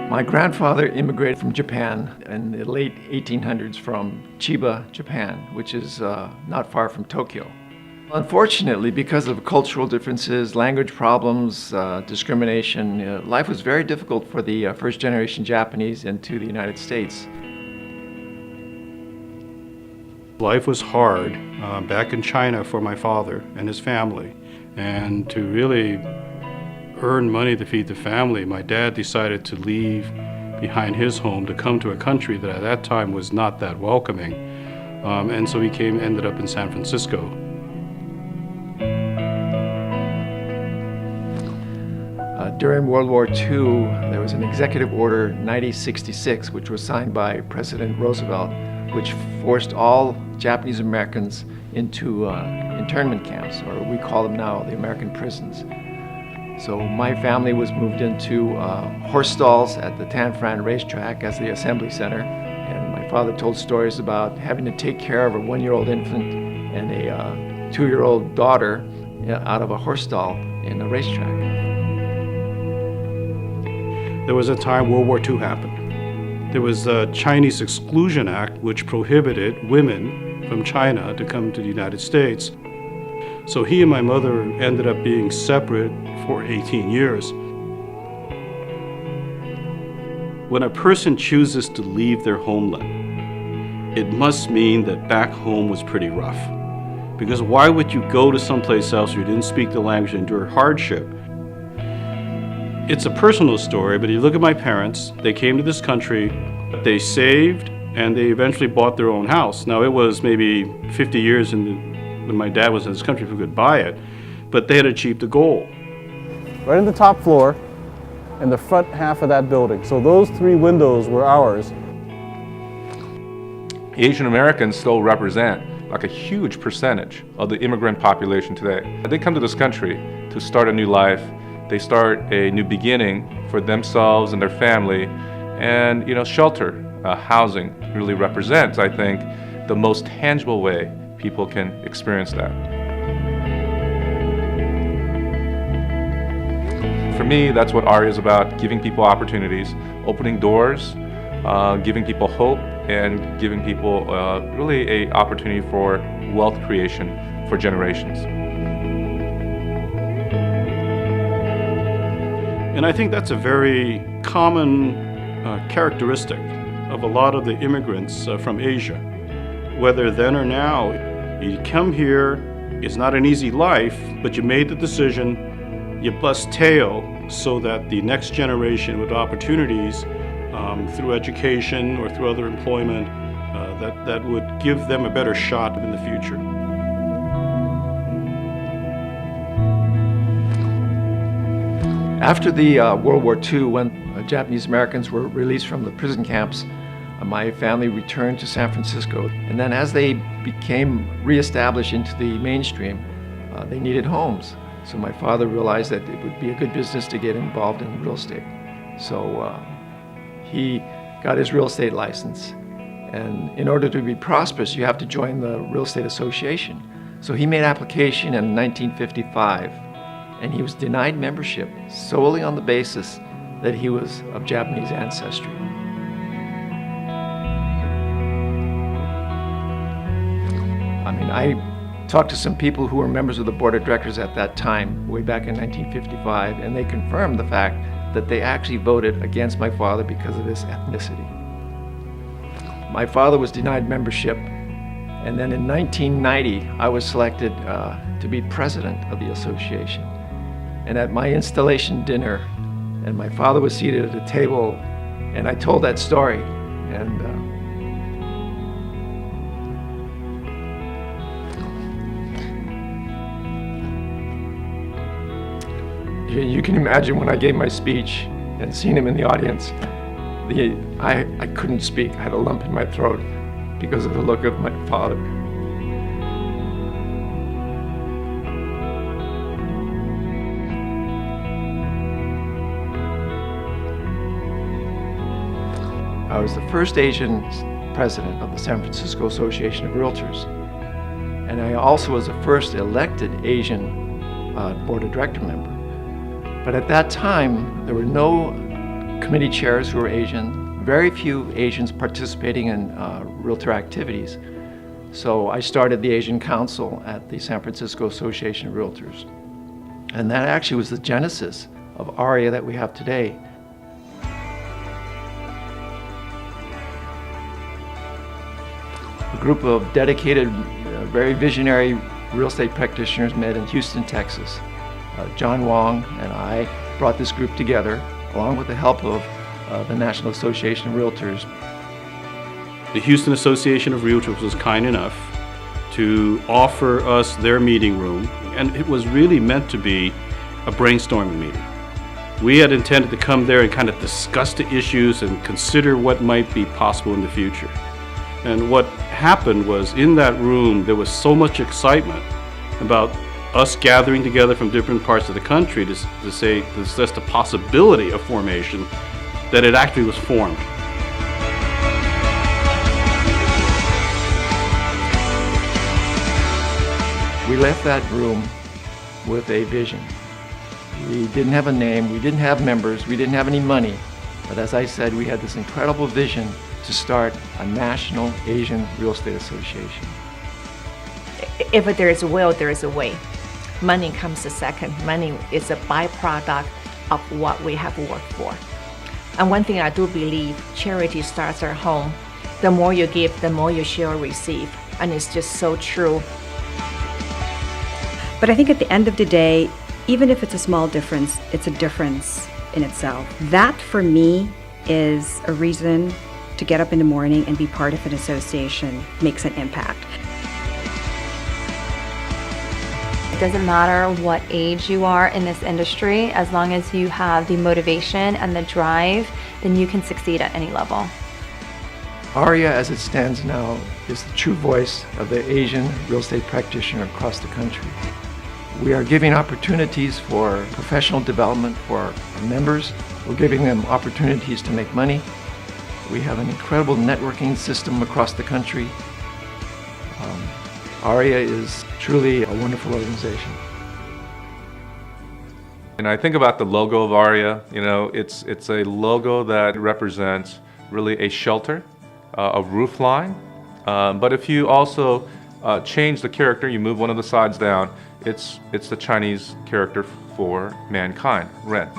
My grandfather immigrated from Japan in the late 1800s from Chiba, Japan, which is not far from Tokyo. Unfortunately, because of cultural differences, language problems, discrimination, life was very difficult for the first generation Japanese into the United States. Life was hard back in China for my father and his family, and to really earn money to feed the family, my dad decided to leave behind his home to come to a country that at that time was not that welcoming. And so he ended up in San Francisco. During World War II, there was an executive order 9066, which was signed by President Roosevelt, which forced all Japanese Americans into internment camps, or we call them now the American prisons. So my family was moved into horse stalls at the Tanfran racetrack as the assembly center, and my father told stories about having to take care of a 1-year-old infant and a 2-year-old daughter out of a horse stall in a racetrack. There was a time World War II happened. There was the Chinese Exclusion Act, which prohibited women from China to come to the United States. So he and my mother ended up being separate for 18 years. When a person chooses to leave their homeland, it must mean that back home was pretty rough. Because why would you go to someplace else where you didn't speak the language and endure hardship? It's a personal story, but you look at my parents, they came to this country, they saved, and they eventually bought their own house. Now it was maybe 50 years when my dad was in this country who could buy it, but they had achieved a goal. Right in the top floor, in the front half of that building. So those 3 windows were ours. Asian Americans still represent like a huge percentage of the immigrant population today. They come to this country to start a new life. They start a new beginning for themselves and their family, and shelter, housing really represents, I think, the most tangible way people can experience that. For me, that's what AREAA is about, giving people opportunities, opening doors, giving people hope, and giving people really an opportunity for wealth creation for generations. And I think that's a very common characteristic of a lot of the immigrants from Asia. Whether then or now, you come here, it's not an easy life, but you made the decision, you bust tail so that the next generation with opportunities through education or through other employment that would give them a better shot in the future. After the World War II, when Japanese Americans were released from the prison camps, my family returned to San Francisco. And then as they became reestablished into the mainstream, they needed homes. So my father realized that it would be a good business to get involved in real estate. So he got his real estate license. And in order to be prosperous, you have to join the Real Estate Association. So he made application in 1955, and he was denied membership solely on the basis that he was of Japanese ancestry. I talked to some people who were members of the board of directors at that time, way back in 1955, and they confirmed the fact that they actually voted against my father because of his ethnicity. My father was denied membership, and then in 1990, I was selected to be president of the association. And at my installation dinner, and my father was seated at a table, and I told that story, and you can imagine when I gave my speech and seen him in the audience, I couldn't speak. I had a lump in my throat because of the look of my father. I was the first Asian president of the San Francisco Association of Realtors. And I also was the first elected Asian board of director member. But at that time, there were no committee chairs who were Asian, very few Asians participating in realtor activities. So I started the Asian Council at the San Francisco Association of Realtors. And that actually was the genesis of AREAA that we have today. A group of dedicated, very visionary real estate practitioners met in Houston, Texas. John Wong and I brought this group together, along with the help of the National Association of Realtors. The Houston Association of Realtors was kind enough to offer us their meeting room, and it was really meant to be a brainstorming meeting. We had intended to come there and kind of discuss the issues and consider what might be possible in the future. And what happened was, in that room, there was so much excitement about us gathering together from different parts of the country to say there's just a possibility of formation, that it actually was formed. We left that room with a vision. We didn't have a name, we didn't have members, we didn't have any money, but as I said, we had this incredible vision to start a national Asian real estate association. If there is a will, there is a way. Money comes a second. Money is a byproduct of what we have worked for. And one thing I do believe, charity starts at home. The more you give, the more you shall receive. And it's just so true. But I think at the end of the day, even if it's a small difference, it's a difference in itself. That, for me, is a reason to get up in the morning and be part of an association, makes an impact. It doesn't matter what age you are in this industry, as long as you have the motivation and the drive, then you can succeed at any level. AREAA, as it stands now, is the true voice of the Asian real estate practitioner across the country. We are giving opportunities for professional development for our members. We're giving them opportunities to make money. We have an incredible networking system across the country. AREAA is truly a wonderful organization. And I think about the logo of AREAA, it's a logo that represents really a shelter, a roof line. But if you also change the character, you move one of the sides down, it's the Chinese character for mankind, Ren.